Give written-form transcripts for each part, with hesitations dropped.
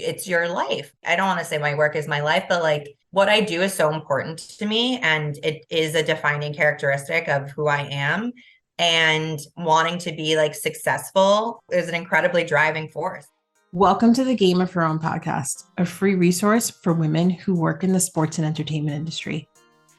it's your life. I don't want to say my work is my life, but like what I do is so important to me. And it is a defining characteristic of who I am. And wanting to be like successful is an incredibly driving force. Welcome to the Game of Her Own podcast, a free resource for women who work in the sports and entertainment industry.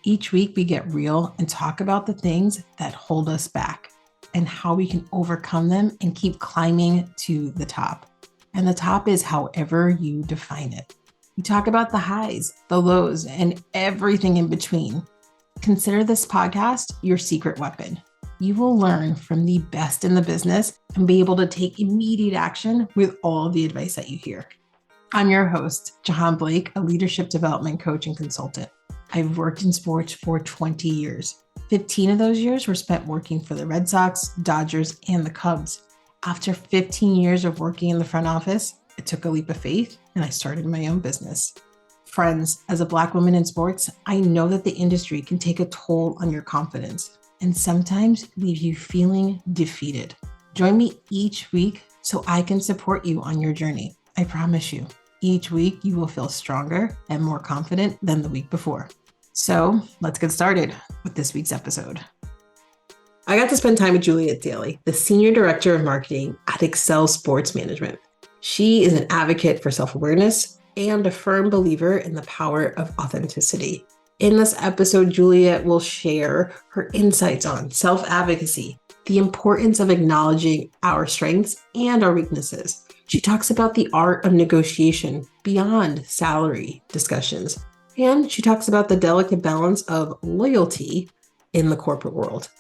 Each week, we get real and talk about the things that hold us back and how we can overcome them and keep climbing to the top. And the top is however you define it. We talk about the highs, the lows, and everything in between. Consider this podcast your secret weapon. You will learn from the best in the business and be able to take immediate action with all the advice that you hear. I'm your host, Jahaan Blake, a leadership development coach and consultant. I've worked in sports for 20 years. 15 of those years were spent working for the Red Sox, Dodgers, and the Cubs. After 15 years of working in the front office, I took a leap of faith and I started my own business. Friends, as a Black woman in sports, I know that the industry can take a toll on your confidence and sometimes leave you feeling defeated. Join me each week so I can support you on your journey. I promise you, each week you will feel stronger and more confident than the week before. So let's get started with this week's episode. I got to spend time with Juliette Daley, the Senior Director of Marketing at Excel Sports Management. She is an advocate for self-awareness and a firm believer in the power of authenticity. In this episode, Juliette will share her insights on self-advocacy, the importance of acknowledging our strengths and our weaknesses. She talks about the art of negotiation beyond salary discussions, and she talks about the delicate balance of loyalty in the corporate world.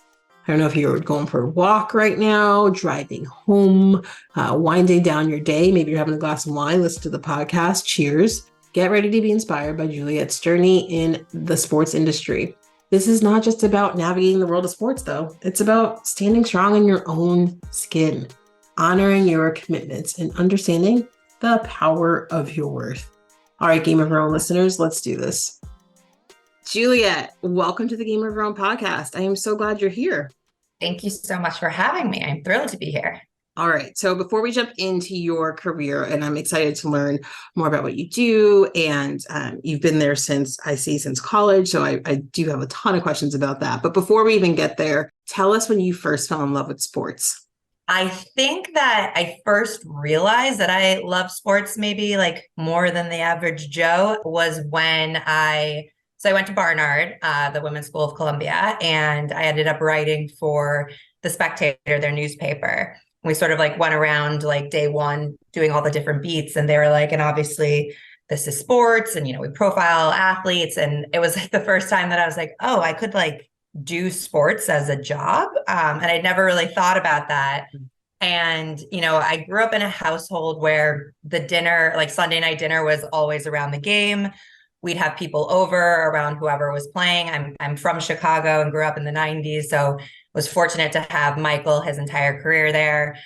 I don't know if you're going for a walk right now, driving home, winding down your day. Maybe you're having a glass of wine, listen to the podcast. Cheers. Get ready to be inspired by Juliette's journey in the sports industry. This is not just about navigating the world of sports, though. It's about standing strong in your own skin, honoring your commitments, and understanding the power of your worth. All right, Game of Her Own listeners, let's do this. Juliette, welcome to the Game of Her Own podcast. I am so glad you're here. Thank you so much for having me. I'm thrilled to be here. All right. So before we jump into your career, and I'm excited to learn more about what you do, and you've been there since college. So I do have a ton of questions about that. But before we even get there, tell us when you first fell in love with sports. I think that I first realized that I love sports maybe like more than the average Joe was when I went to Barnard, the Women's School of Columbia, and I ended up writing for The Spectator, their newspaper. We sort of like went around like day one doing all the different beats, and they were like, and obviously this is sports, and we profile athletes, and it was like the first time that I was like, oh, I could like do sports as a job, and I'd never really thought about that. And I grew up in a household where the dinner, like Sunday night dinner, was always around the game. We'd have people over around whoever was playing. I'm from Chicago and grew up in the 90s, so was fortunate to have Michael his entire career there.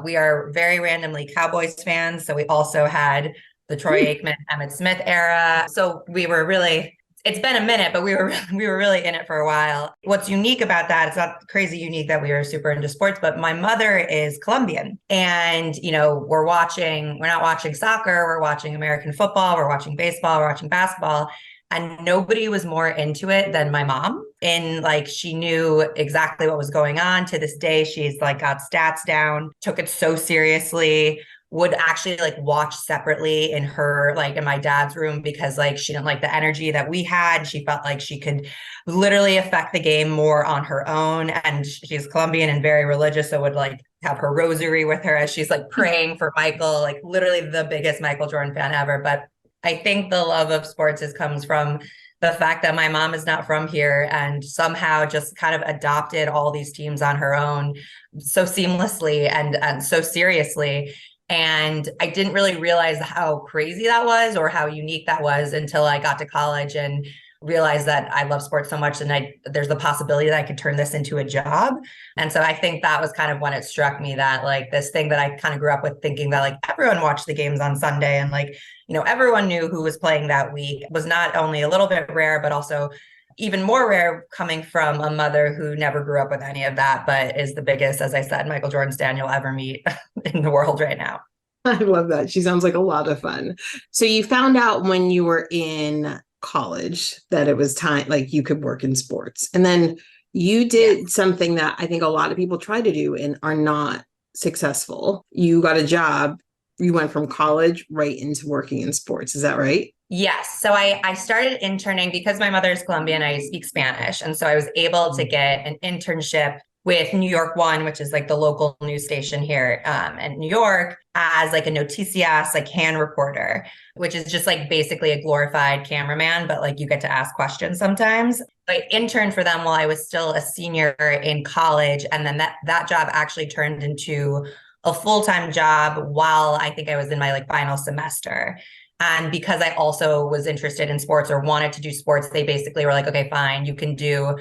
We are very randomly Cowboys fans, so we also had the Troy Aikman, Emmitt Smith era. So we were really, it's been a minute, but we were really in it for a while. What's unique about that, it's not crazy unique that we were super into sports, but my mother is Colombian, and we're not watching soccer, we're watching American football, we're watching baseball, we're watching basketball. And nobody was more into it than my mom. And like, she knew exactly what was going on. To this day, she's like got stats down, took it so seriously, would actually like watch separately in my dad's room because like she didn't like the energy that we had. She felt like she could literally affect the game more on her own. And she's Colombian and very religious. So would like have her rosary with her as she's like praying for Michael, like literally the biggest Michael Jordan fan ever. But I think the love of sports comes from the fact that my mom is not from here and somehow just kind of adopted all these teams on her own so seamlessly and so seriously. And I didn't really realize how crazy that was or how unique that was until I got to college and realized that I love sports so much and there's the possibility that I could turn this into a job. And so I think that was kind of when it struck me that like this thing that I kind of grew up with thinking that like everyone watched the games on Sunday and like, everyone knew who was playing that week was not only a little bit rare, but also even more rare coming from a mother who never grew up with any of that, but is the biggest, as I said, Michael Jordan stan you'll ever meet in the world right now. I love that. She sounds like a lot of fun. So you found out when you were in college that it was time, like you could work in sports. And then you Yeah. did something that I think a lot of people try to do and are not successful. You got a job. You went from college right into working in sports. Is that right? Yes. So I started interning because my mother is Colombian. I speak Spanish. And so I was able to get an internship with New York One, which is like the local news station here in New York, as like a noticias, like hand reporter, which is just like basically a glorified cameraman, but like you get to ask questions sometimes. I interned for them while I was still a senior in college. And then that job actually turned into a full-time job while I think I was in my like final semester. And because I also was interested in sports or wanted to do sports, they basically were like, okay, fine, you can do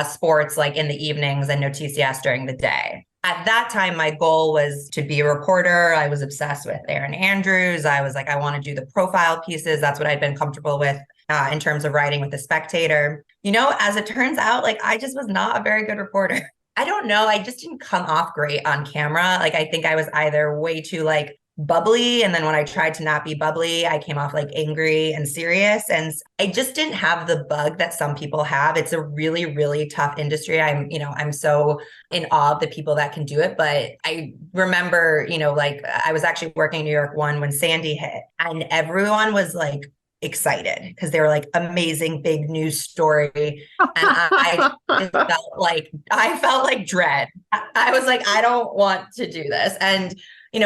sports like in the evenings and noticias during the day. At that time, my goal was to be a reporter. I was obsessed with Aaron Andrews. I was like, I want to do the profile pieces. That's what I'd been comfortable with in terms of writing with the Spectator. You know, as it turns out, like I just was not a very good reporter. I don't know. I just didn't come off great on camera. Like I think I was either way too like bubbly. And then when I tried to not be bubbly, I came off like angry and serious. And I just didn't have the bug that some people have. It's a really, really tough industry. I'm so in awe of the people that can do it. But I remember, like I was actually working in New York One when Sandy hit, and everyone was like excited because they were like amazing big news story. And I just felt like dread. I was like, I don't want to do this. And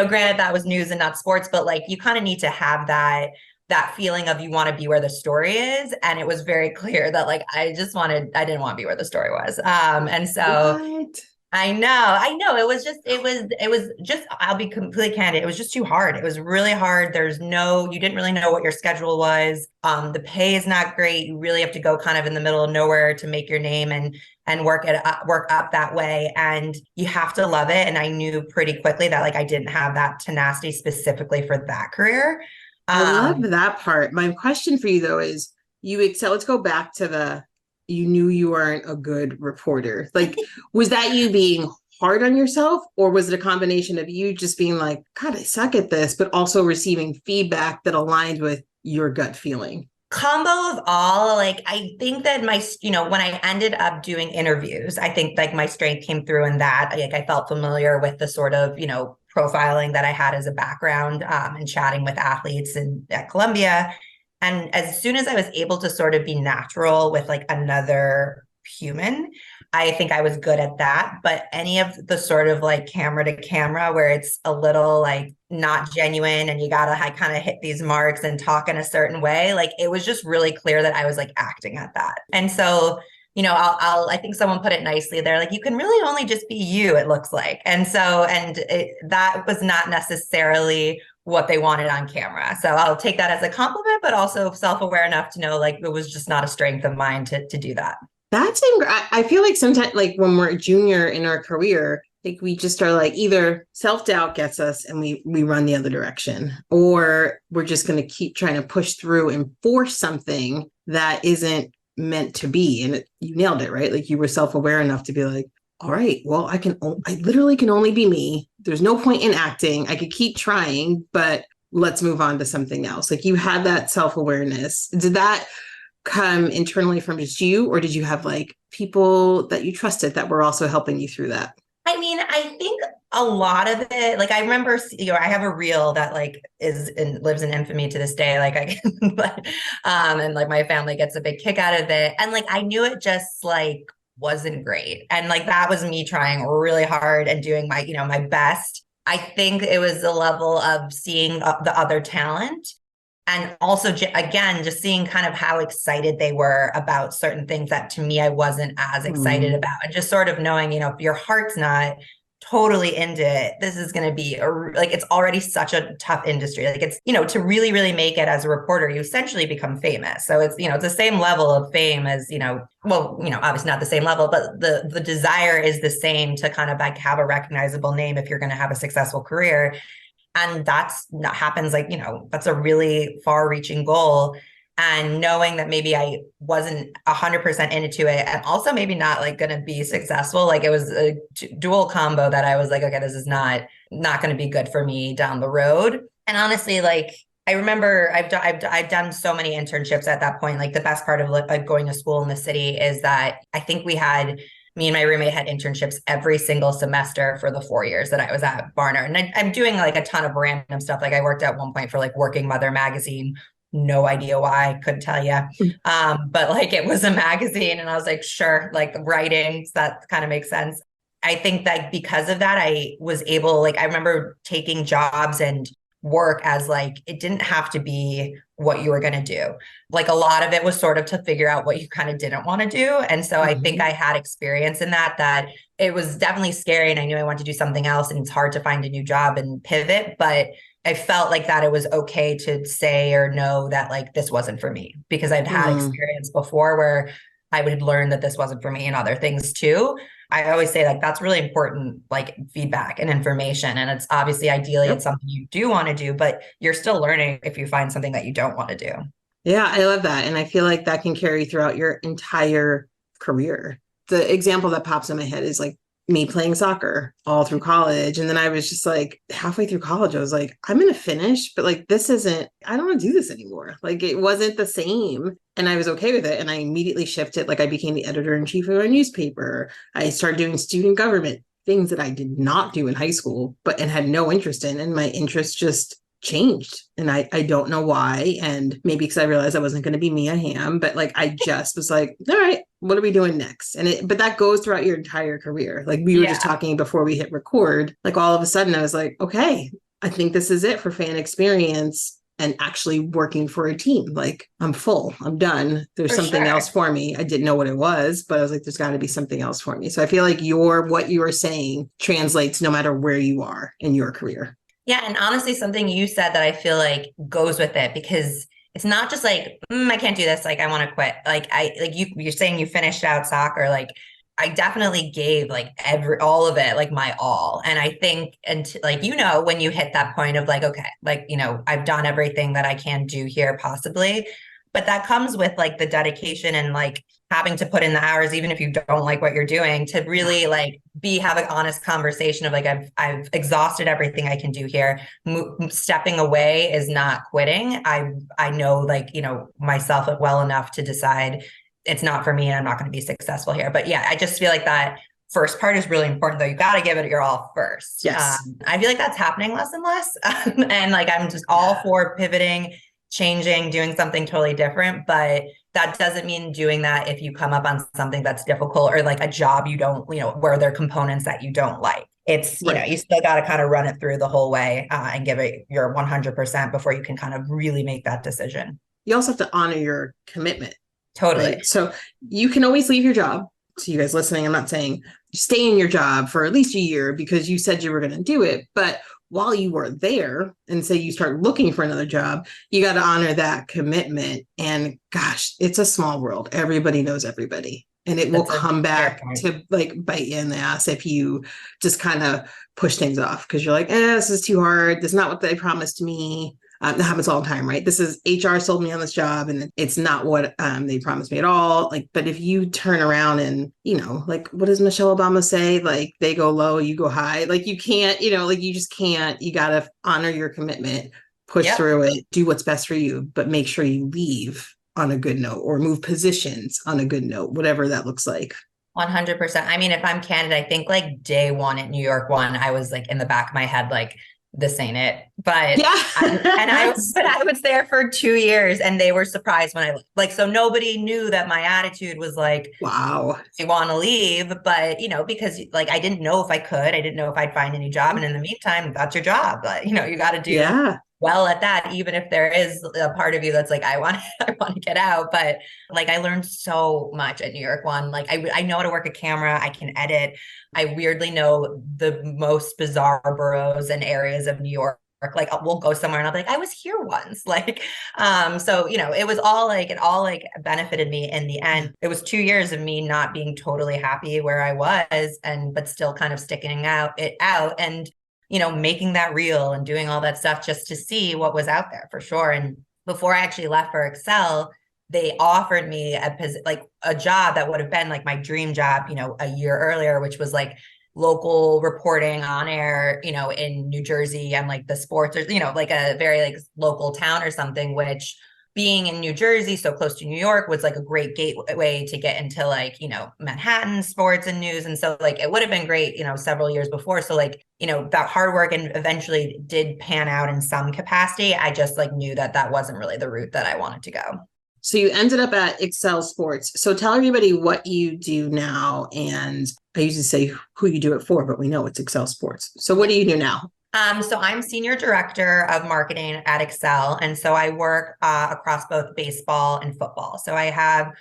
granted that was news and not sports, but like you kind of need to have that feeling of you want to be where the story is. And it was very clear that like I didn't want to be where the story was. And so What? I know. It was just, I'll be completely candid. It was just too hard. It was really hard. You didn't really know what your schedule was. The pay is not great. You really have to go kind of in the middle of nowhere to make your name and work up that way. And you have to love it. And I knew pretty quickly that like I didn't have that tenacity specifically for that career. I love Um, that part. My question for you though is you excel. Let's go back to you knew you weren't a good reporter. Like, was that you being hard on yourself, or was it a combination of you just being like, God, I suck at this, but also receiving feedback that aligned with your gut feeling? Combo of all, like I think that when I ended up doing interviews, I think like my strength came through in that. Like I felt familiar with the sort of profiling that I had as a background, and chatting with athletes at Columbia. And as soon as I was able to sort of be natural with like another human, I think I was good at that. But any of the sort of like camera to camera where it's a little like not genuine and you gotta kind of hit these marks and talk in a certain way, like it was just really clear that I was like acting at that. And so, I think someone put it nicely there, like you can really only just be you, it looks like. And so, that was not necessarily what they wanted on camera. So I'll take that as a compliment, but also self-aware enough to know like it was just not a strength of mine to do that. I feel like sometimes, like when we're a junior in our career, like we just are like either self-doubt gets us and we run the other direction, or we're just going to keep trying to push through and force something that isn't meant to be. And you nailed it, right? Like you were self-aware enough to be like, all right, well, I literally can only be me. There's no point in acting. I could keep trying, but let's move on to something else. Like you had that self-awareness. Did that come internally from just you, or did you have like people that you trusted that were also helping you through that? I mean, I think a lot of it, like I remember, I have a reel that like lives in infamy to this day. Like and like my family gets a big kick out of it. And like, I knew it just like wasn't great. And like, that was me trying really hard and doing my best. I think it was the level of seeing the other talent. And also, again, just seeing kind of how excited they were about certain things that to me, I wasn't as excited about. And just sort of knowing, if your heart's not totally into it, this is going to be like, it's already such a tough industry. Like it's, to really, really make it as a reporter, you essentially become famous. So it's, it's the same level of fame as, obviously not the same level, but the desire is the same to kind of like have a recognizable name if you're going to have a successful career. And that happens like, that's a really far reaching goal. And knowing that maybe I wasn't 100% into it and also maybe not like going to be successful. Like it was a dual combo that I was like, okay, this is not not going to be good for me down the road. And honestly, like I remember I've done so many internships at that point. Like the best part of like going to school in the city is that I think me and my roommate had internships every single semester for the 4 years that I was at Barnard. And I'm doing like a ton of random stuff. Like I worked at one point for like Working Mother magazine. No idea why, couldn't tell you. But like it was a magazine and I was like, sure, like writing, so that kind of makes sense. I think that because of that, I was able, like, I remember taking jobs and work as like, it didn't have to be what you were going to do. Like a lot of it was sort of to figure out what you kind of didn't want to do. And so I think I had experience in that it was definitely scary. And I knew I wanted to do something else and it's hard to find a new job and pivot, but I felt like that it was okay to say or know that like, this wasn't for me because I'd had experience before where I would learn that this wasn't for me and other things too. I always say like that's really important, like feedback and information. And it's obviously ideally it's something you do want to do, but you're still learning if you find something that you don't want to do. Yeah, I love that. And I feel like that can carry throughout your entire career. The example that pops in my head is like me playing soccer all through college. And then I was just like halfway through college, I was like, I'm going to finish, but like, I don't want to do this anymore. Like it wasn't the same. And I was okay with it. And I immediately shifted. Like I became the editor-in-chief of a newspaper. I started doing student government, things that I did not do in high school, and had no interest in. And my interest just changed. And I don't know why. And maybe because I realized I wasn't going to be Mia Hamm, but like, I just was like, all right, what are we doing next? But that goes throughout your entire career. Like we were just talking before we hit record, like all of a sudden I was like, okay, I think this is it for fan experience and actually working for a team. Like I'm full, I'm done. There's something else for me. I didn't know what it was, but I was like, there's got to be something else for me. So I feel like what you are saying translates no matter where you are in your career. Yeah. And honestly, something you said that I feel like goes with it because it's not just like, I can't do this. Like, I want to quit. You're saying you finished out soccer. Like I definitely gave like all of it, like my all. And I think, and like, when you hit that point of like, okay, like, I've done everything that I can do here possibly, but that comes with like the dedication and like having to put in the hours, even if you don't like what you're doing, to really like have an honest conversation of like, I've exhausted everything I can do here. Stepping away is not quitting. I know like, myself well enough to decide it's not for me and I'm not going to be successful here. But yeah, I just feel like that first part is really important though. You got to give it your all first. Yes. I feel like that's happening less and less. And like, I'm just all for pivoting, changing, doing something totally different. But that doesn't mean doing that if you come up on something that's difficult or like a job you don't, where there are components that you don't like. It's, you still got to kind of run it through the whole way and give it your 100% before you can kind of really make that decision. You also have to honor your commitment. Totally. Right? So you can always leave your job. So you guys listening, I'm not saying stay in your job for at least a year because you said you were going to do it. But while you were there and say you start looking for another job, you got to honor that commitment. And gosh, it's a small world. Everybody knows everybody. And it will come back to like bite you in the ass if you just kind of push things off because you're like, this is too hard. This is not what they promised me. That happens all the time, right? This is HR sold me on this job and it's not what they promised me at all. Like, but if you turn around and, like, what does Michelle Obama say? Like they go low, you go high. Like you can't, like you just can't, you got to honor your commitment, push through it, do what's best for you, but make sure you leave on a good note or move positions on a good note, whatever that looks like. 100%. I mean, if I'm candid, I think like day one at New York one, I was like in the back of my head, like, this ain't it. But I was there for 2 years and they were surprised when I like, so nobody knew that my attitude was like, wow, I want to leave. But, because like, I didn't know if I could, I didn't know if I'd find a new job. And in the meantime, that's your job. But, you got to do well at that, even if there is a part of you that's like, I want to get out. But like, I learned so much at New York one. Like I know how to work a camera. I can edit. I weirdly know the most bizarre boroughs and areas of New York. Like we'll go somewhere and I'll be like, I was here once. Like, so, it was all like, it all like benefited me in the end. It was 2 years of me not being totally happy where I was but still kind of sticking it out and, making that real and doing all that stuff just to see what was out there for sure. And before I actually left for Excel, they offered me a job that would have been like my dream job, a year earlier, which was like local reporting on air, in New Jersey and like the sports or, like a very like local town or something, which being in New Jersey, so close to New York, was like a great gateway to get into like, Manhattan sports and news. And so like it would have been great, several years before. So like, that hard work and eventually did pan out in some capacity. I just like knew that that wasn't really the route that I wanted to go. So you ended up at Excel Sports. So tell everybody what you do now. And I usually say who you do it for, but we know it's Excel Sports. So what do you do now? So I'm senior director of marketing at Excel. And so I work across both baseball and football. So I have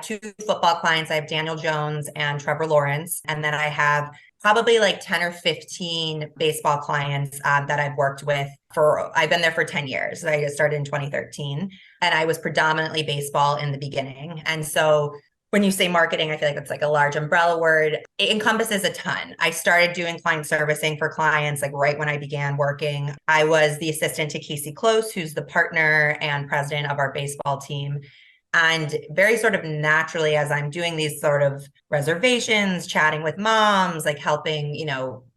two football clients. I have Daniel Jones and Trevor Lawrence. And then I have probably like 10 or 15 baseball clients that I've worked with I've been there for 10 years. I started in 2013 and I was predominantly baseball in the beginning. And so when you say marketing, I feel like it's like a large umbrella word. It encompasses a ton. I started doing client servicing for clients like right when I began working. I was the assistant to Casey Close, who's the partner and president of our baseball team. And very sort of naturally, as I'm doing these sort of reservations, chatting with moms, like helping,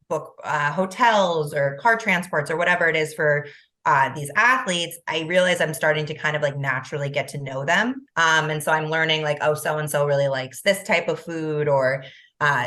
book hotels or car transports or whatever it is for these athletes, I realize I'm starting to kind of like naturally get to know them. And so I'm learning like, oh, so-and-so really likes this type of food, or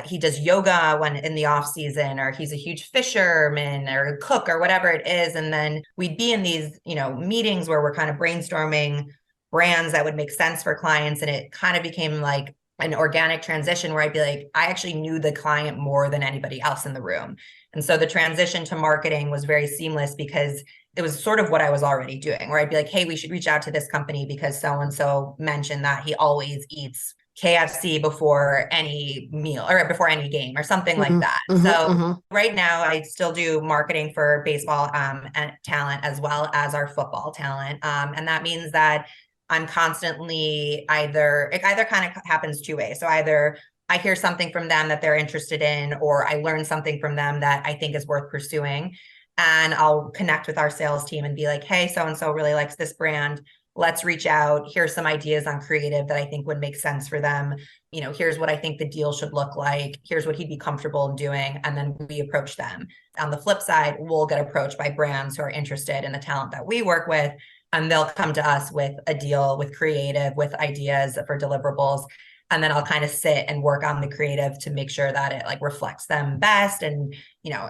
he does yoga when in the off season, or he's a huge fisherman or cook or whatever it is. And then we'd be in these, meetings where we're kind of brainstorming brands that would make sense for clients. And it kind of became like an organic transition where I'd be like, I actually knew the client more than anybody else in the room. And so the transition to marketing was very seamless because it was sort of what I was already doing, where I'd be like, hey, we should reach out to this company because so-and-so mentioned that he always eats KFC before any meal or before any game or something like that. So right now I still do marketing for baseball and talent as well as our football talent. And that means that I'm constantly it either kind of happens two ways. So either I hear something from them that they're interested in, or I learn something from them that I think is worth pursuing. And I'll connect with our sales team and be like, hey, so-and-so really likes this brand. Let's reach out. Here's some ideas on creative that I think would make sense for them. Here's what I think the deal should look like. Here's what he'd be comfortable in doing. And then we approach them. On the flip side, we'll get approached by brands who are interested in the talent that we work with. And they'll come to us with a deal, with creative, with ideas for deliverables. And then I'll kind of sit and work on the creative to make sure that it like reflects them best. And,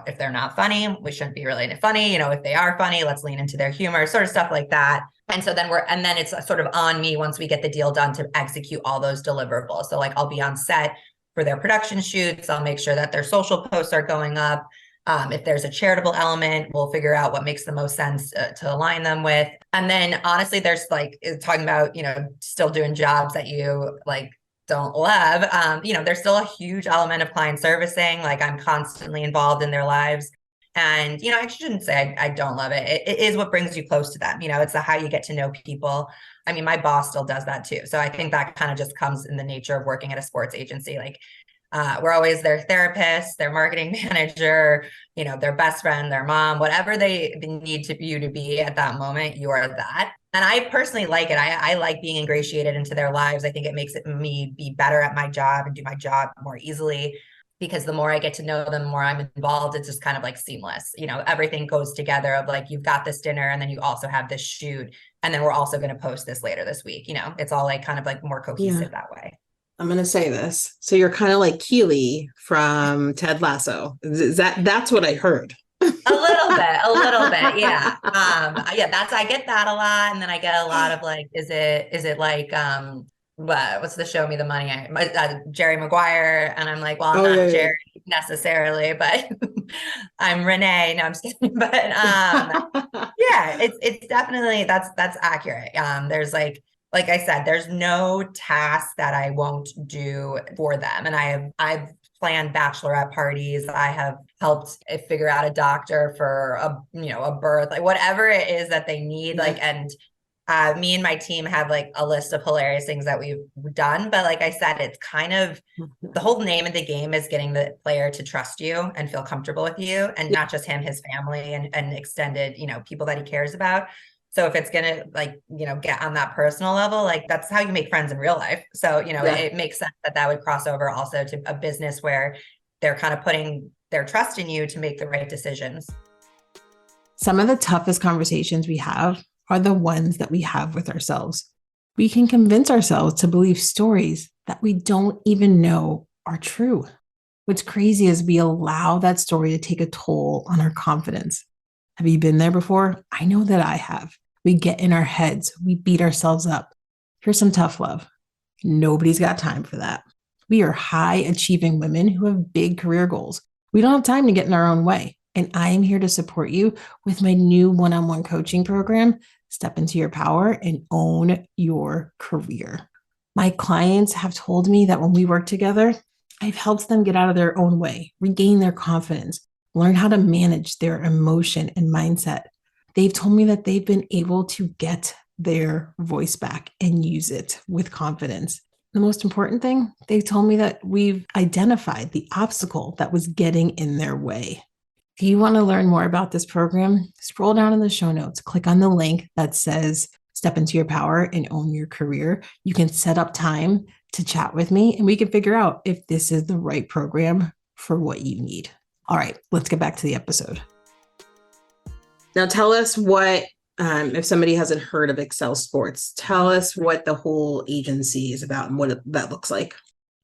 if they're not funny, we shouldn't be really funny. If they are funny, let's lean into their humor, sort of stuff like that. And so then it's sort of on me once we get the deal done to execute all those deliverables. So like I'll be on set for their production shoots. I'll make sure that their social posts are going up. If there's a charitable element, we'll figure out what makes the most sense to align them with. And then honestly, there's like talking about, still doing jobs that you like don't love. There's still a huge element of client servicing. Like I'm constantly involved in their lives. And, I shouldn't say I don't love it. It is what brings you close to them. It's how you get to know people. I mean, my boss still does that too. So I think that kind of just comes in the nature of working at a sports agency. Like we're always their therapist, their marketing manager, their best friend, their mom, whatever they need you to be at that moment, you are that. And I personally like it. I like being ingratiated into their lives. I think it makes me be better at my job and do my job more easily, because the more I get to know them, the more I'm involved. It's just kind of like seamless. Everything goes together of like, you've got this dinner and then you also have this shoot. And then we're also going to post this later this week. It's all like kind of like more cohesive that way. I'm going to say this. So you're kind of like Keely from Ted Lasso. That's what I heard. A little bit. Yeah. I get that a lot. And then I get a lot of like, is it like, what's the show me the money? Jerry Maguire. And I'm like, well, I'm not Jerry necessarily, but I'm Renee. No, I'm just kidding. But it's definitely, that's accurate. There's like I said, there's no task that I won't do for them. And I've planned bachelorette parties. I have helped figure out a doctor for a birth, like whatever it is that they need. Like, and me and my team have like a list of hilarious things that we've done. But like I said, it's kind of the whole name of the game is getting the player to trust you and feel comfortable with you, and not just him, his family and extended, people that he cares about. So if it's going to get on that personal level, like that's how you make friends in real life. So, it makes sense that would cross over also to a business where they're kind of putting their trust in you to make the right decisions. Some of the toughest conversations we have are the ones that we have with ourselves. We can convince ourselves to believe stories that we don't even know are true. What's crazy is we allow that story to take a toll on our confidence. Have you been there before? I know that I have. We get in our heads, we beat ourselves up. Here's some tough love. Nobody's got time for that. We are high achieving women who have big career goals. We don't have time to get in our own way. And I am here to support you with my new one-on-one coaching program, Step Into Your Power and Own Your Career. My clients have told me that when we work together, I've helped them get out of their own way, regain their confidence, learn how to manage their emotion and mindset. They've told me that they've been able to get their voice back and use it with confidence. The most important thing, they've told me that we've identified the obstacle that was getting in their way. If you want to learn more about this program, scroll down in the show notes, click on the link that says Step Into Your Power and Own Your Career. You can set up time to chat with me and we can figure out if this is the right program for what you need. All right, let's get back to the episode. Now tell us what, if somebody hasn't heard of Excel Sports, tell us what the whole agency is about and what that looks like.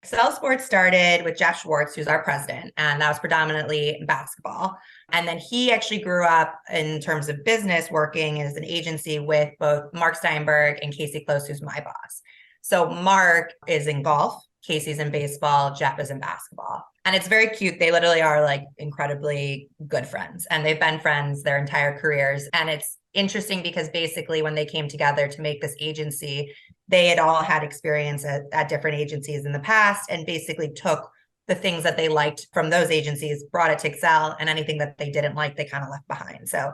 Excel Sports started with Jeff Schwartz, who's our president, and that was predominantly basketball. And then he actually grew up in terms of business working as an agency with both Mark Steinberg and Casey Close, who's my boss. So Mark is in golf, Casey's in baseball, Jeff is in basketball. And it's very cute. They literally are like incredibly good friends and they've been friends their entire careers. And it's interesting because basically when they came together to make this agency, they had all had experience at different agencies in the past and basically took the things that they liked from those agencies, brought it to Excel, and anything that they didn't like, they kind of left behind. So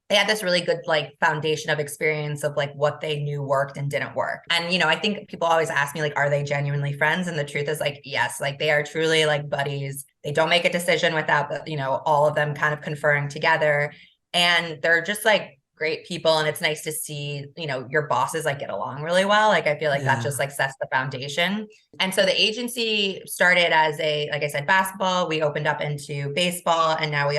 they had this really good like foundation of experience of like what they knew worked and didn't work. And, you know, I think people always ask me like, are they genuinely friends? And the truth is like, yes, like they are truly like buddies. They don't make a decision without, you know, all of them kind of conferring together. And they're just like great people. And it's nice to see, you know, your bosses like get along really well. Like, I feel like that just like sets the foundation. And so the agency started as a, like I said, basketball, we opened up into baseball, and now we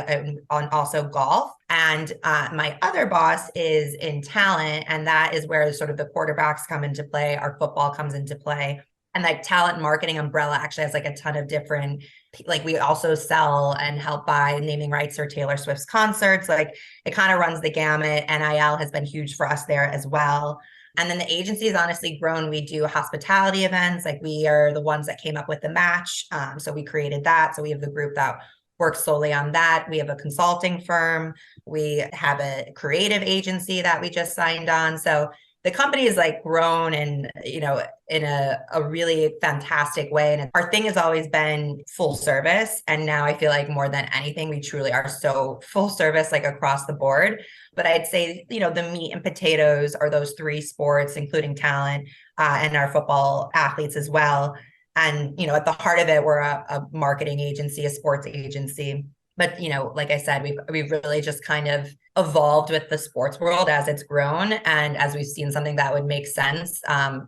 on also golf. And my other boss is in talent. And that is where sort of the quarterbacks come into play. Our football comes into play. And like talent marketing umbrella actually has like a ton of different, like we also sell and help buy naming rights for Taylor Swift's concerts. Like it kind of runs the gamut. NIL has been huge for us there as well. And then the agency has honestly grown. We do hospitality events. Like we are the ones that came up with the match. So we created that. So we have the group that works solely on that. We have a consulting firm. We have a creative agency that we just signed on. So the company is like grown and, you know, in a really fantastic way. And our thing has always been full service. And now I feel like more than anything, we truly are so full service, like across the board. But I'd say, you know, the meat and potatoes are those three sports, including talent and our football athletes as well. And, you know, at the heart of it, we're a marketing agency, a sports agency. But, you know, like I said, we've really just kind of evolved with the sports world as it's grown. And as we've seen something that would make sense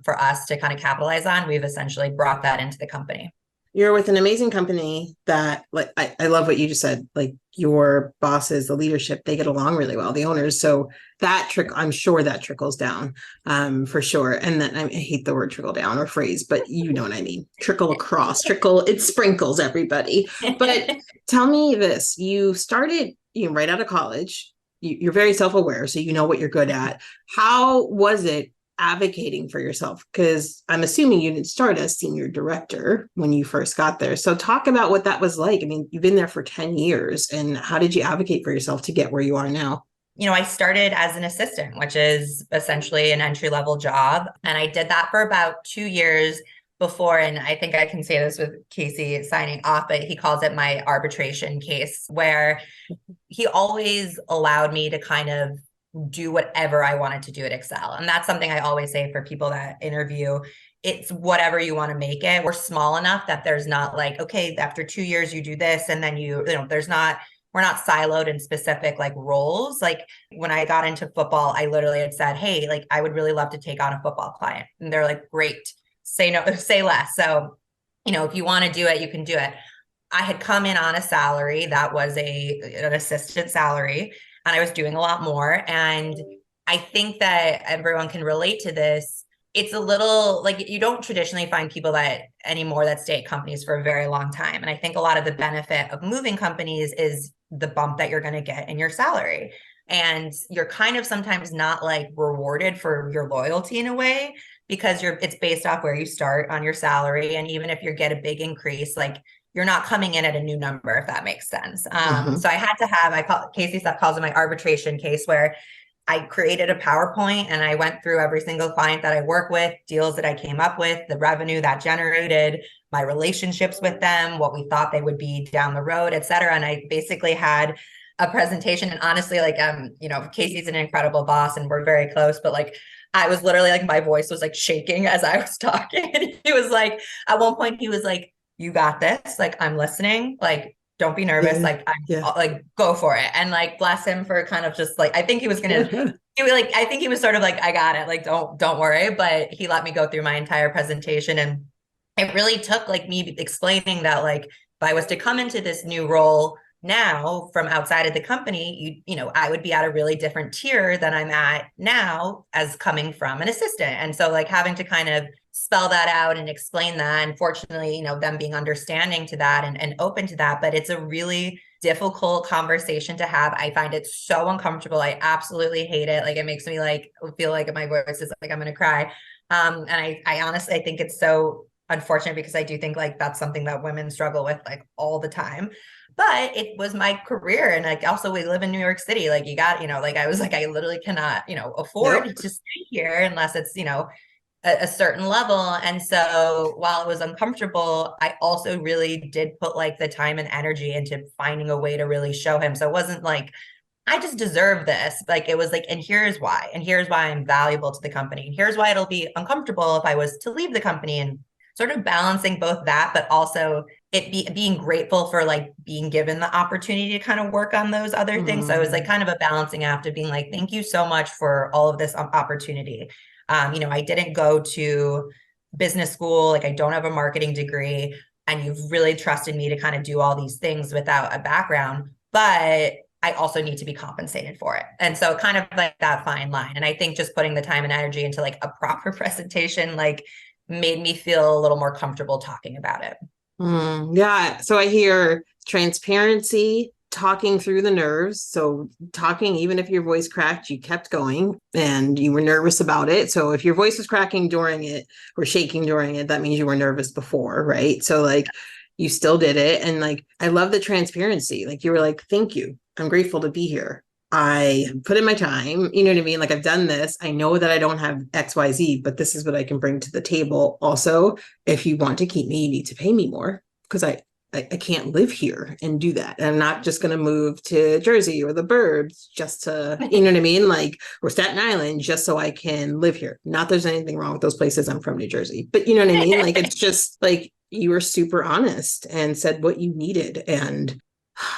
for us to kind of capitalize on, we've essentially brought that into the company. You're with an amazing company that, like, I love what you just said, like your bosses, the leadership, they get along really well, the owners. So that I'm sure that trickles down for sure. And then I hate the word trickle down or phrase, but you know what I mean. Trickle across, it sprinkles everybody. But tell me this, you started, right out of college, you're very self-aware, so you know what you're good at. How was it advocating for yourself? Because I'm assuming you didn't start as senior director when you first got there. So talk about what that was like. I mean, you've been there for 10 years, and how did you advocate for yourself to get where you are now? You know, I started as an assistant, which is essentially an entry-level job. And I did that for about 2 years before, and I think I can say this with Casey signing off, but he calls it my arbitration case, where he always allowed me to kind of do whatever I wanted to do at Excel. And that's something I always say for people that interview. It's whatever you want to make it. We're small enough that there's not like, okay, after 2 years you do this, and then you know, we're not siloed in specific like roles. Like when I got into football, I literally had said, hey, like I would really love to take on a football client. And they're like, great, say no, say less. So, you know, if you want to do it, you can do it. I had come in on a salary that was an assistant salary, and I was doing a lot more. And I think that everyone can relate to this. It's a little like you don't traditionally find people that anymore that stay at companies for a very long time. And I think a lot of the benefit of moving companies is the bump that you're going to get in your salary. And you're kind of sometimes not like rewarded for your loyalty in a way because it's based off where you start on your salary. And even if you get a big increase, like you're not coming in at a new number, if that makes sense. So I had to have, Casey stuff calls it my arbitration case, where I created a PowerPoint and I went through every single client that I work with, deals that I came up with, the revenue that generated, my relationships with them, what we thought they would be down the road, et cetera. And I basically had a presentation. And honestly, like, Casey's an incredible boss and we're very close, but like, I was literally like, my voice was like shaking as I was talking. And he was like, at one point he was like, you got this. Like, I'm listening. Like, don't be nervous. Yeah. Like, Yeah. like, go for it. And like, bless him for kind of just like, I think he was going to, I think he was sort of like, I got it. Like, don't worry. But he let me go through my entire presentation. And it really took like me explaining that, like, if I was to come into this new role now from outside of the company, I would be at a really different tier than I'm at now as coming from an assistant. And so like having to kind of spell that out and explain that. And fortunately, them being understanding to that and open to that. But it's a really difficult conversation to have. I find it so uncomfortable. I absolutely hate it. Like it makes me like feel like my voice is like I'm gonna cry. And I honestly I think it's so unfortunate because I do think like that's something that women struggle with like all the time. But it was my career. And like also we live in New York City. Like you got, like I was like, I literally cannot, afford Nope. to stay here unless it's, a certain level. And so while it was uncomfortable, I also really did put like the time and energy into finding a way to really show him. So it wasn't like, I just deserve this. Like it was like, and here's why, I'm valuable to the company. And here's why it'll be uncomfortable if I was to leave the company, and sort of balancing both that, but also being grateful for like being given the opportunity to kind of work on those other things. So it was like kind of a balancing act of being like, thank you so much for all of this opportunity. I didn't go to business school. Like I don't have a marketing degree, and you've really trusted me to kind of do all these things without a background, but I also need to be compensated for it. And so kind of like that fine line. And I think just putting the time and energy into like a proper presentation, like made me feel a little more comfortable talking about it. Yeah. So I hear transparency, talking through the nerves. So talking, even if your voice cracked, you kept going and you were nervous about it. So if your voice was cracking during it or shaking during it, that means you were nervous before, right? So like you still did it. And like, I love the transparency. Like you were like, thank you. I'm grateful to be here. I put in my time, you know what I mean? Like I've done this. I know that I don't have XYZ, but this is what I can bring to the table. Also, if you want to keep me, you need to pay me more because I can't live here and do that. And I'm not just going to move to Jersey or the Burbs just to, you know what I mean? Like, or Staten Island just so I can live here. Not there's anything wrong with those places. I'm from New Jersey, but you know what I mean? Like, it's just like you were super honest and said what you needed. And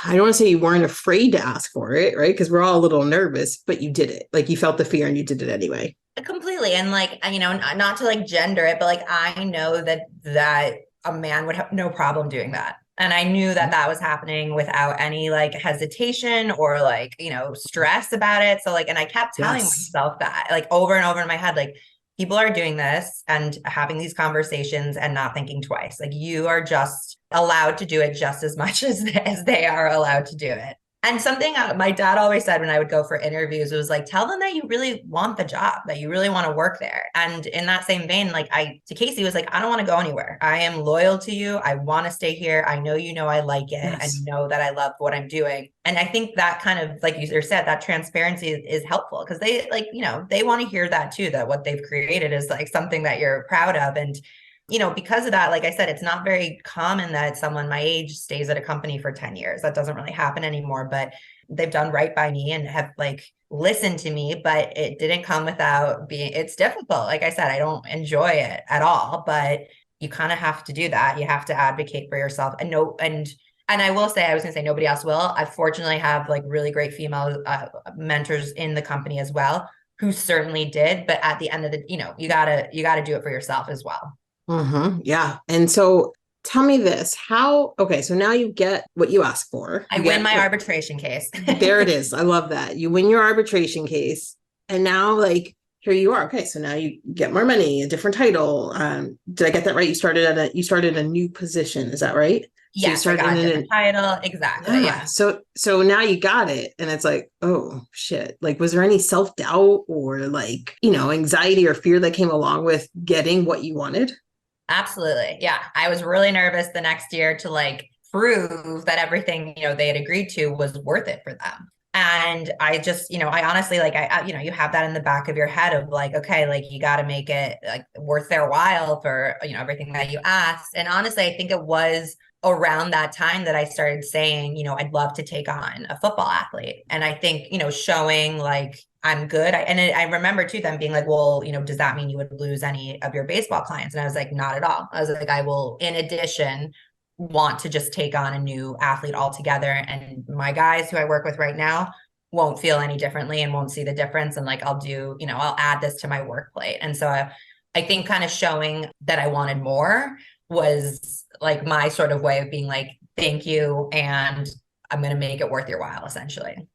I don't want to say you weren't afraid to ask for it, right? Because we're all a little nervous, but you did it. Like you felt the fear and you did it anyway. Completely. And like, not to like gender it, but like, I know that a man would have no problem doing that. And I knew that that was happening without any like hesitation or like, stress about it. So like, and I kept telling myself that like over and over in my head, like people are doing this and having these conversations and not thinking twice. Like you are just allowed to do it just as much as they are allowed to do it. And something my dad always said when I would go for interviews was like, tell them that you really want the job, that you really want to work there. And in that same vein, like to Casey was like, I don't want to go anywhere. I am loyal to you. I want to stay here. I know, I like it and know that I love what I'm doing. And I think that kind of, like you said, that transparency is helpful because they like, they want to hear that too, that what they've created is like something that you're proud of. And because of that, like I said, it's not very common that someone my age stays at a company for 10 years. That doesn't really happen anymore, but they've done right by me and have like listened to me, but it didn't come without it's difficult. Like I said, I don't enjoy it at all, but you kind of have to do that. You have to advocate for yourself and I will say, I was going to say nobody else will. I fortunately have like really great female mentors in the company as well, who certainly did. But at the end of the, you gotta do it for yourself as well. Yeah. And so tell me this. Okay, so now you get what you ask for. I win my arbitration case. There it is. I love that. You win your arbitration case. And now like, here you are. Okay, so now you get more money, a different title. Did I get that right? You started a new position. Is that right? So Yes, I got a different title. Exactly. Yeah. So now you got it. And it's like, oh shit. Like, was there any self-doubt or like, anxiety or fear that came along with getting what you wanted? Absolutely. Yeah. I was really nervous the next year to like prove that everything, they had agreed to was worth it for them. And I just, I honestly, like, you have that in the back of your head of like, okay, like you got to make it like worth their while for, everything that you asked. And honestly, I think it was around that time that I started saying, I'd love to take on a football athlete. And I think, showing like I'm good. I remember too them being like, well, does that mean you would lose any of your baseball clients? And I was like, not at all. I was like, I will, in addition, want to just take on a new athlete altogether. And my guys who I work with right now won't feel any differently and won't see the difference. And like, I'll add this to my work plate. And so I think kind of showing that I wanted more was like my sort of way of being like, thank you. And I'm going to make it worth your while, essentially.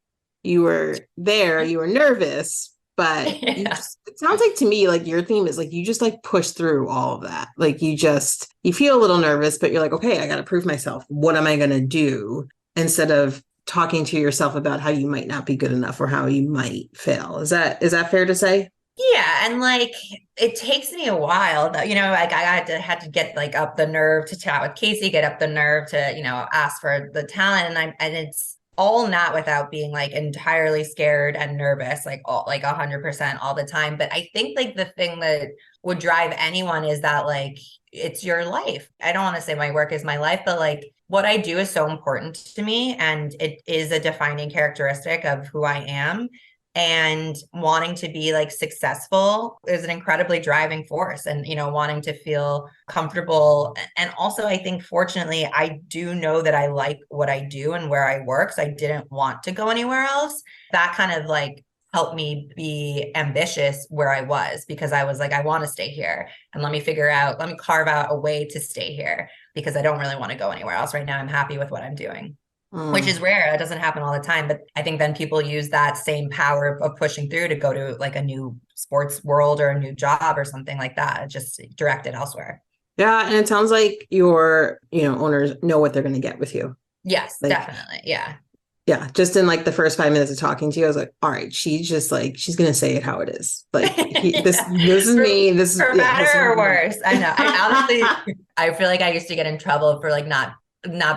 You were there, you were nervous, but it sounds like to me, like your theme is like, you just like push through all of that. Like you feel a little nervous, but you're like, okay, I got to prove myself. What am I going to do? Instead of talking to yourself about how you might not be good enough or how you might fail. Is that fair to say? Yeah. And like, it takes me a while though, like I had to get like up the nerve to chat with Casey, get up the nerve to, ask for the talent. And it's all not without being like entirely scared and nervous, like 100% all the time. But I think like the thing that would drive anyone is that like, it's your life. I don't want to say my work is my life, but like what I do is so important to me. And it is a defining characteristic of who I am. And wanting to be like successful is an incredibly driving force and, wanting to feel comfortable. And also, I think, fortunately, I do know that I like what I do and where I work. So I didn't want to go anywhere else. That kind of like helped me be ambitious where I was because I was like, I want to stay here and let me carve out a way to stay here because I don't really want to go anywhere else right now. I'm happy with what I'm doing. Which is rare. It doesn't happen all the time. But I think then people use that same power of pushing through to go to like a new sports world or a new job or something like that, just directed elsewhere. Yeah. And it sounds like your, owners know what they're going to get with you. Yes, like, definitely. Yeah. Yeah. Just in like the first 5 minutes of talking to you, I was like, all right, she's just like, she's going to say it how it is. Like this is me. This is for better or worse. I know. I feel like I used to get in trouble for like not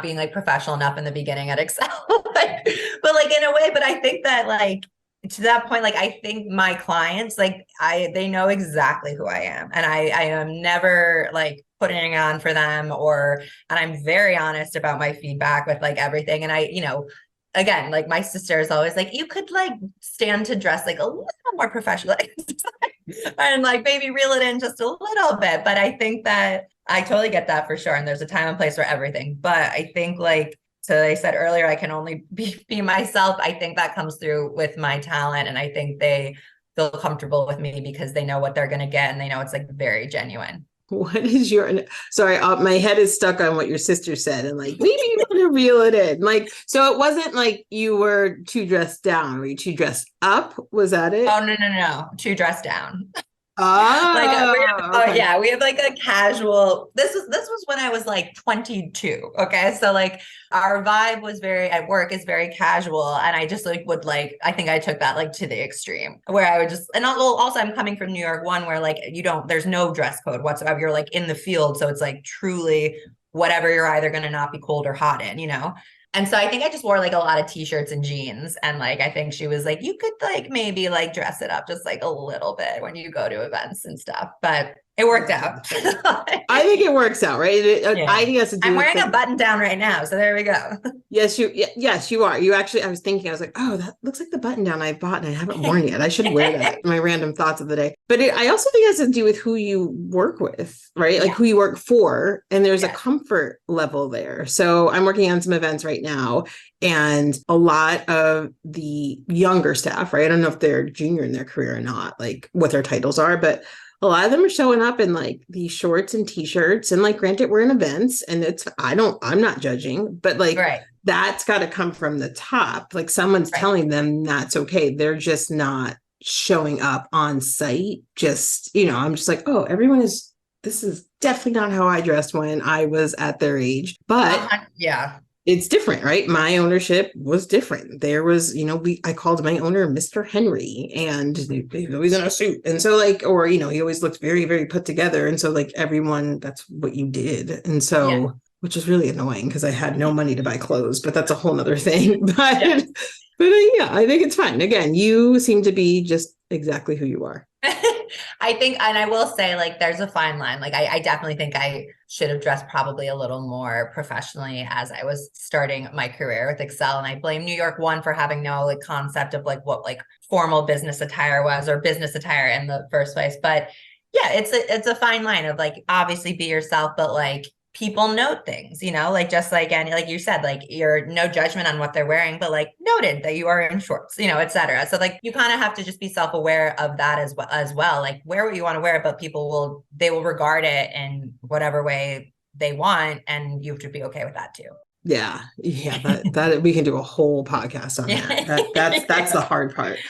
being like professional enough in the beginning at Excel, but like in a way, but I think that like to that point, like I think my clients, like they know exactly who I am and I am never like putting on for them and I'm very honest about my feedback with like everything. And I, again, like my sister is always like, you could like stand to dress like a little more professional and like maybe reel it in just a little bit. But I think that I totally get that for sure. And there's a time and place for everything. But I think like, so I said earlier, I can only be myself. I think that comes through with my talent. And I think they feel comfortable with me because they know what they're going to get. And they know it's like very genuine. What is sorry, my head is stuck on what your sister said. And like, maybe you want to reel it in. Like, so it wasn't like you were too dressed down. Were you too dressed up? Was that it? Oh, no. Too dressed down. Okay. Yeah, we have like a casual, this was when I was like 22. Okay. So like our vibe was at work is very casual. And I just like I think I took that like to the extreme where I would just, and also I'm coming from New York one where like, there's no dress code whatsoever. You're like in the field. So it's like truly whatever you're either going to not be cold or hot in, And so I think I just wore like a lot of t-shirts and jeans. And like, I think she was like, you could like maybe like dress it up just like a little bit when you go to events and stuff. But it worked out. I think it works out, right? I think that's I'm wearing a button down right now. So there we go. Yes, you are. You actually, I was was like, oh, that looks like the button down I bought and I haven't worn yet. I should wear that. My random thoughts of the day. But I also think it has to do with who you work with, right? Like who you work for. And there's a comfort level there. So I'm working on some events right now. And a lot of the younger staff, right? I don't know if they're junior in their career or not, like what their titles are, but a lot of them are showing up in like these shorts and t-shirts. And like, granted, we're in events and I'm not judging, but like Right. that's got to come from the top. Like someone's Right. telling them that's okay. They're just not showing up on site. Just, I'm just like, oh, this is definitely not how I dressed when I was at their age. But Yeah. it's different, right? My ownership was different. There was, I called my owner Mr. Henry, and he's always in a suit. And so like, or, he always looked very, very put together. And so like everyone, that's what you did. And Yeah. so, which was really annoying because I had no money to buy clothes, but that's a whole nother thing. But, Yeah. yeah, I think it's fine. Again, you seem to be just exactly who you are. I think, and I will say, like, there's a fine line. Like, I definitely think I should have dressed probably a little more professionally as I was starting my career with Excel. And I blame New York One for having no like concept of like what like formal business attire was or business attire in the first place. But yeah, it's a fine line of like obviously be yourself, but like people note things, like just like any like you said, like you're no judgment on what they're wearing, but like noted that you are in shorts, etc. So like you kind of have to just be self-aware of that as well. Like wear what you want to wear, but they will regard it in whatever way they want, and you have to be okay with that too. Yeah. That we can do a whole podcast on that. That's the hard part.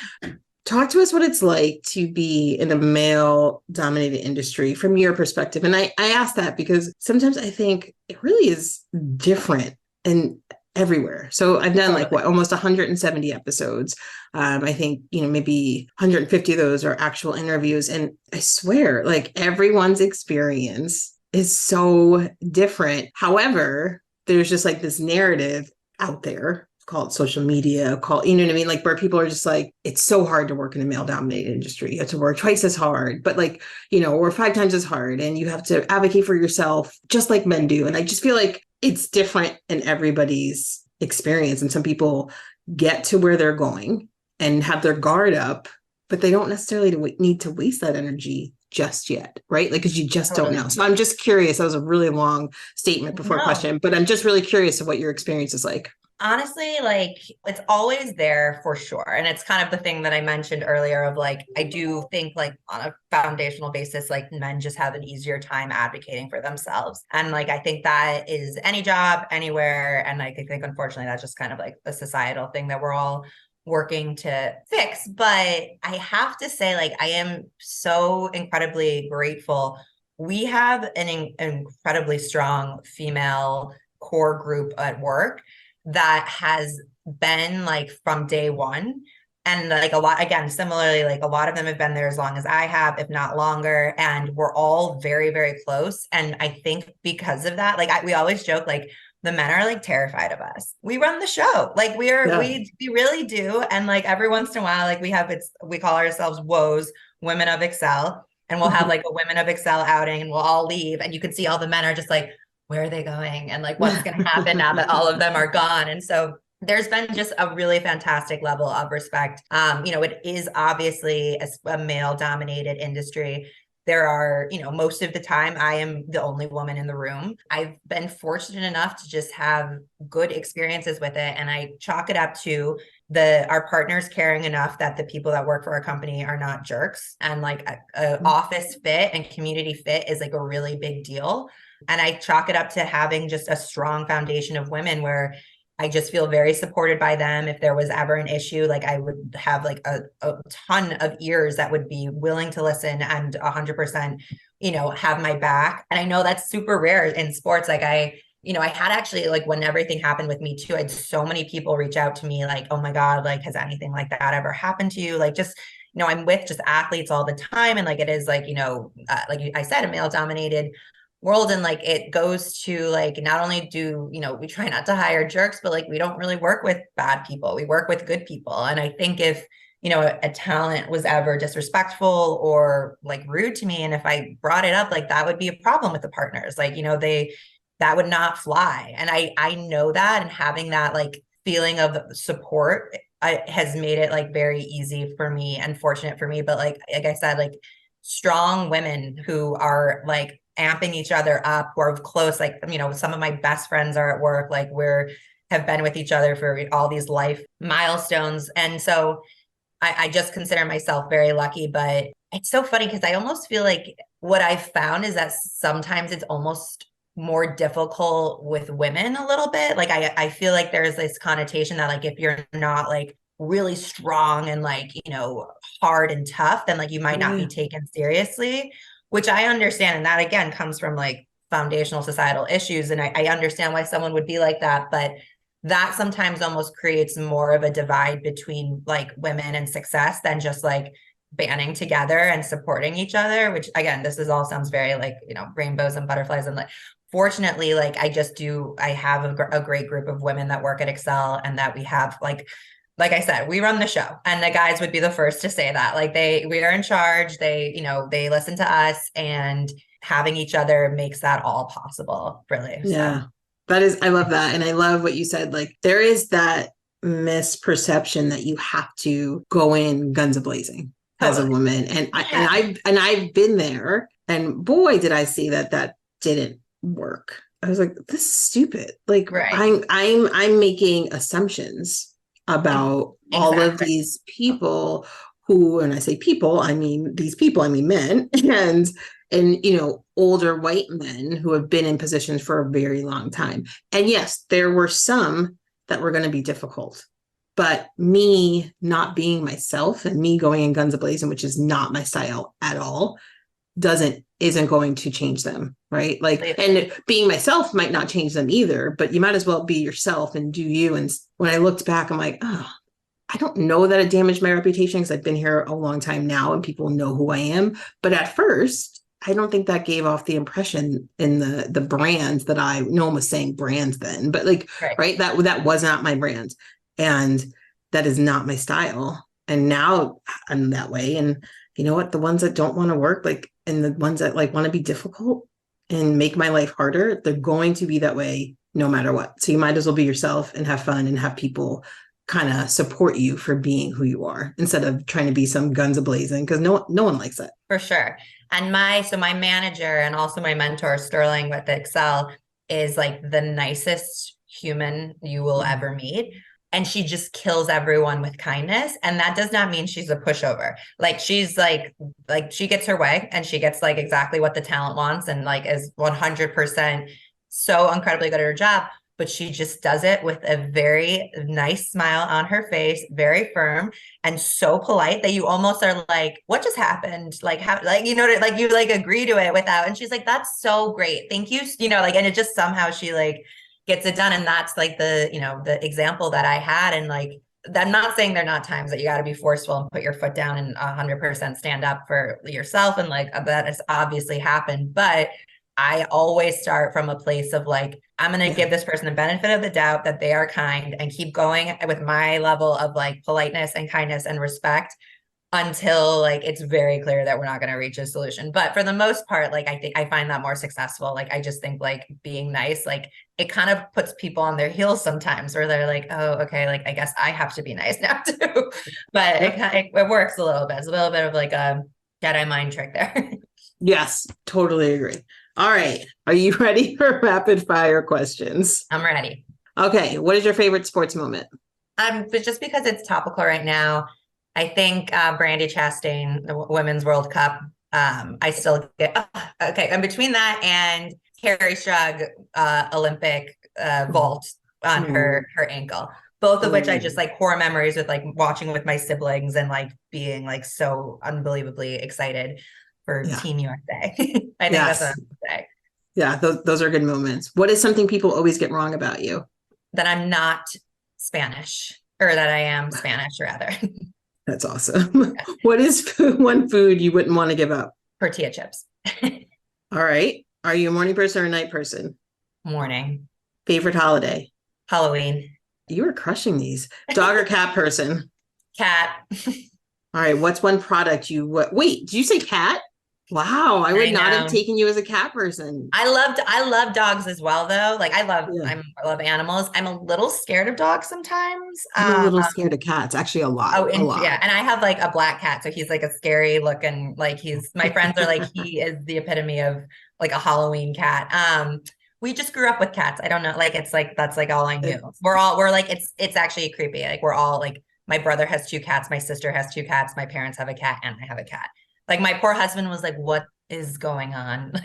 Talk to us what it's like to be in a male dominated industry from your perspective. And I ask that because sometimes I think it really is different and everywhere. So I've done like almost 170 episodes. I think, maybe 150 of those are actual interviews. And I swear, like everyone's experience is so different. However, there's just like this narrative out there called social media, you know what I mean? Like where people are just like, it's so hard to work in a male dominated industry. You have to work twice as hard, but like, or 5 times as hard. And you have to advocate for yourself just like men do. And I just feel like it's different in everybody's experience. And some people get to where they're going and have their guard up, but they don't necessarily need to waste that energy just yet, right? Like, because you just don't know. So I'm just curious. That was a really long statement before question, but I'm just really curious of what your experience is like. Honestly, like it's always there for sure. And it's kind of the thing that I mentioned earlier of like, I do think like on a foundational basis, like men just have an easier time advocating for themselves. And like, I think that is any job, anywhere. And like, I think unfortunately, that's just kind of like a societal thing that we're all working to fix. But I have to say, like, I am so incredibly grateful. We have an incredibly strong female core group at work that has been like from day one. And like a lot, again, similarly, like a lot of them have been there as long as I have, if not longer. And we're all very, very close. And I think because of that, like we always joke, like the men are like terrified of us. We run the show. Like we really do. And like every once in a while, like we call ourselves woes, women of Excel. And we'll have like a women of Excel outing and we'll all leave. And you can see all the men are just like, where are they going? And like, what's going to happen now that all of them are gone? And so there's been just a really fantastic level of respect. It is obviously a male dominated industry. There are, most of the time I am the only woman in the room. I've been fortunate enough to just have good experiences with it. And I chalk it up to our partners caring enough that the people that work for our company are not jerks. And like a office fit and community fit is like a really big deal. And I chalk it up to having just a strong foundation of women where I just feel very supported by them. If there was ever an issue, like I would have like a ton of ears that would be willing to listen and 100%, have my back. And I know that's super rare in sports. Like I had actually like when everything happened with me too, I had so many people reach out to me like, oh my God, like, has anything like that ever happened to you? Like just, I'm with just athletes all the time. And like, it is like, like I said, a male dominated world. And like, it goes to like, not only do, we try not to hire jerks, but like, we don't really work with bad people. We work with good people. And I think if, a talent was ever disrespectful or like rude to me, and if I brought it up, like that would be a problem with the partners. Like, that would not fly. And I know that, and having that like feeling of support has made it like very easy for me and fortunate for me. But like I said, like strong women who are like amping each other up, who are close, like, some of my best friends are at work, like have been with each other for all these life milestones. And so I just consider myself very lucky, but it's so funny because I almost feel like what I've found is that sometimes it's almost more difficult with women a little bit. Like I feel like there's this connotation that like if you're not like really strong and like, hard and tough, then like you might not be Yeah. taken seriously, which I understand. And that again comes from like foundational societal issues. And I understand why someone would be like that, but that sometimes almost creates more of a divide between like women and success than just like banding together and supporting each other, which again, this is all sounds very like, rainbows and butterflies. And like, fortunately, like I have a great group of women that work at Excel and that we have like I said, we run the show and the guys would be the first to say that like we are in charge. They listen to us and having each other makes that all possible, really. Yeah. So I love that. And I love what you said. Like there is that misperception that you have to go in guns a-blazing as a totally. woman. And Yeah. I've been there, and boy, did I see that didn't work. I was like, this is stupid. Like Right. I'm making assumptions about all of Exactly. these people who, and I say people, I mean these people, I mean men, and older white men who have been in positions for a very long time. And yes, there were some that were going to be difficult, but me not being myself and me going in guns a-blazing, which is not my style at all, isn't going to change them, right? Like, and being myself might not change them either, but you might as well be yourself and do you. And when I looked back, I'm like, oh, I don't know that it damaged my reputation because I've been here a long time now and people know who I am. But at first, I don't think that gave off the impression in the brands that no one was saying brands then, but like, right, that was not my brand. And that is not my style. And now I'm that way. And you know what? The ones that don't want to work, like, and the ones that like want to be difficult and make my life harder, they're going to be that way no matter what. So you might as well be yourself and have fun and have people kind of support you for being who you are instead of trying to be some guns a-blazing, because no one likes that. For sure. And my manager and also my mentor, Sterling with Excel, is like the nicest human you will ever meet. And she just kills everyone with kindness. And that does not mean she's a pushover. Like she's like she gets her way and she gets like exactly what the talent wants and like is 100% so incredibly good at her job. But she just does it with a very nice smile on her face, very firm and so polite that you almost are like, what just happened? Like how, like, like you like agree to it without, and she's like, that's so great. Thank you. Like, and it just somehow she like gets it done. And that's like the example that I had. And like, I'm not saying there are not times that you got to be forceful and put your foot down and 100% stand up for yourself. And like, that has obviously happened, but I always start from a place of like, I'm going to give this person the benefit of the doubt that they are kind and keep going with my level of like politeness and kindness and respect until like it's very clear that we're not going to reach a solution. But for the most part, like I find that more successful. Like I just think like being nice, like it kind of puts people on their heels sometimes where they're like, oh, okay, like I guess I have to be nice now too. But it works a little bit. It's a little bit of like a Jedi mind trick there. Yes, totally agree. All right. Are you ready for rapid fire questions? I'm ready. Okay. What is your favorite sports moment? But just because it's topical right now, I think Brandy Chastain, the Women's World Cup. I still get okay. And between that and Carrie Strug Olympic vault on her ankle, both of which I just like core memories with like watching with my siblings and like being like so unbelievably excited for Team USA. I think that's what I'm gonna say. Yeah, those are good moments. What is something people always get wrong about you? That I'm not Spanish, or that I am Spanish rather. That's awesome. What is one food you wouldn't want to give up? Tortilla chips. All right. Are you a morning person or a night person? Morning. Favorite holiday? Halloween. You are crushing these. Dog or cat person? Cat. All right. What's one product wait, did you say cat? Wow, I would not have taken you as a cat person. I love dogs as well, though. Like I love animals. I'm a little scared of dogs sometimes. I'm a little scared of cats, actually a lot. Yeah. And I have like a black cat. So he's like a scary looking, like my friends are like, he is the epitome of like a Halloween cat. We just grew up with cats. I don't know. Like, it's like, that's like all I knew. We're like, it's actually creepy. Like we're all like, my brother has 2 cats. My sister has 2 cats. My parents have a cat and I have a cat. Like my poor husband was like, what is going on? Like,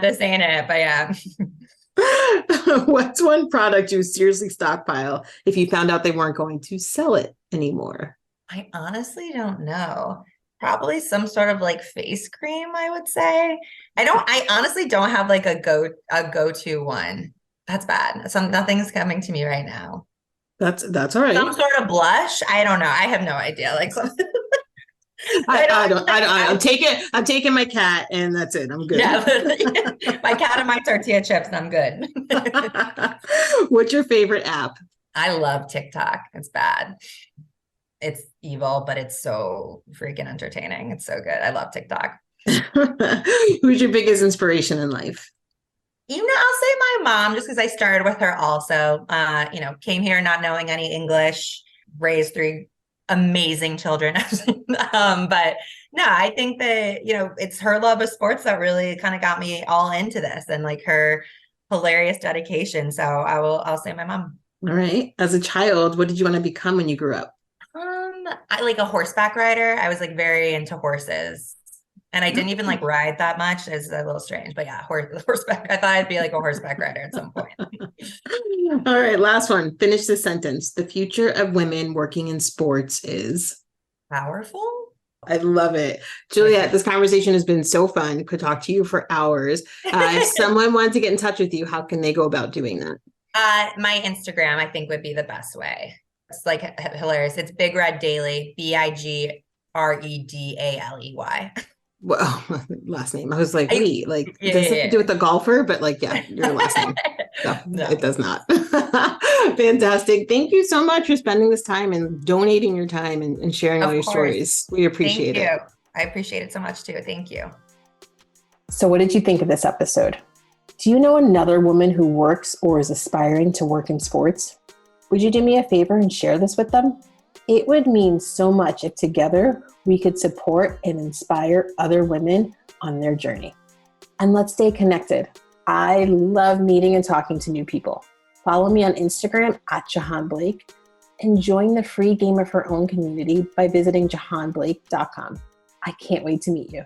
this ain't it. But yeah. What's one product you seriously stockpile if you found out they weren't going to sell it anymore? I honestly don't know. Probably some sort of like face cream, I would say. I honestly don't have like a go-to one. That's bad. Nothing's coming to me right now. That's all right. Some sort of blush. I don't know. I have no idea. Like some I'm taking my cat and that's it. I'm good. Yeah, my cat and my tortilla chips, and I'm good. What's your favorite app? I love TikTok. It's bad. It's evil, but it's so freaking entertaining. It's so good. I love TikTok. Who's your biggest inspiration in life? I'll say my mom, just because I started with her also. Came here not knowing any English, raised 3 amazing children. But no, I think that, it's her love of sports that really kind of got me all into this, and like her hilarious dedication. So I'll say my mom. All right. As a child, what did you want to become when you grew up? I like a horseback rider. I was like very into horses. And I didn't even like ride that much. It's a little strange, but yeah, horseback. I thought I'd be like a horseback rider at some point. All right, last one. Finish the sentence. The future of women working in sports is powerful. I love it. Juliette, this conversation has been so fun. Could talk to you for hours. If someone wanted to get in touch with you, how can they go about doing that? My Instagram, I think, would be the best way. It's like hilarious. It's Big Red Daily, BIGREDALEY. Well, last name. I was like, wait, does it have to do with the golfer? But your last name. No, it does not. Fantastic. Thank you so much for spending this time and donating your time and sharing all your stories. We appreciate it. I appreciate it so much too. Thank you. So what did you think of this episode? Do you know another woman who works or is aspiring to work in sports? Would you do me a favor and share this with them? It would mean so much if together we could support and inspire other women on their journey. And let's stay connected. I love meeting and talking to new people. Follow me on Instagram at Jahaan Blake and join the free Game of Her Own community by visiting jahaanblake.com. I can't wait to meet you.